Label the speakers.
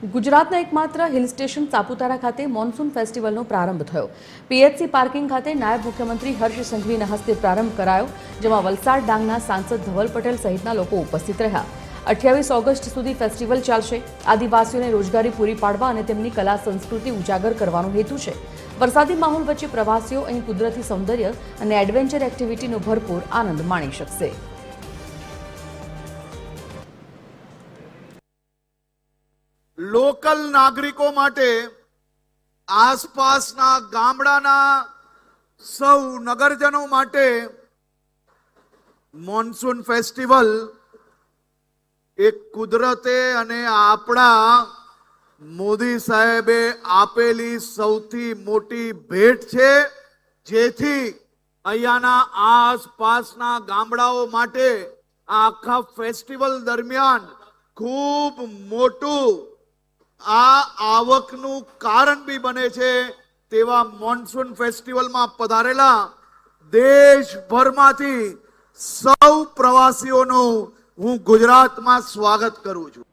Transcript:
Speaker 1: ગુજરાતના એકમાત્ર hill station Saputara ખાતે મોન્સૂન ફેસ્ટિવલનો પ્રારંભ થયો। પીએચસી પાર્કિંગ ખાતે નાયબ મુખ્યમંત્રી હર્ષ સંઘવીના હસ્તે પ્રારંભ કરાયો, જેમાં વલસાડ ડાંગના સાંસદ ધવલ પટેલ સહિતના લોકો ઉપસ્થિત રહ્યા। 28 ઓગસ્ટ સુધી ફેસ્ટિવલ ચાલશે। આદિવાસીઓને રોજગારી પૂરી પાડવા અને તેમની કલા સંસ્કૃતિ ઉજાગર કરવાનો હેતુ છે। વરસાદી માહોલ વચ્ચે પ્રવાસીઓ અહીં કુદરતી સૌંદર્ય અને એડવેન્ચર એક્ટિવિટીનો ભરપૂર આનંદ માણી શકશે।
Speaker 2: લોકલ નાગરિકો માટે આસપાસના ગામડાના સૌ નગરજનો માટે મોન્સૂન ફેસ્ટિવલ એક કુદરતે અને આપણા મોદી સાહેબે આપેલી સૌથી મોટી ભેટ છે, જેથી અહીંયાના આસપાસના ગામડાઓ માટે આખા ફેસ્ટિવલ દરમિયાન ખૂબ મોટું આવકનું કારણ બી બને છે। તેવા મોન્સૂન ફેસ્ટિવલમાં પધારેલા દેશભરમાંથી સૌ પ્રવાસીઓનું હું ગુજરાતમાં સ્વાગત કરું છું।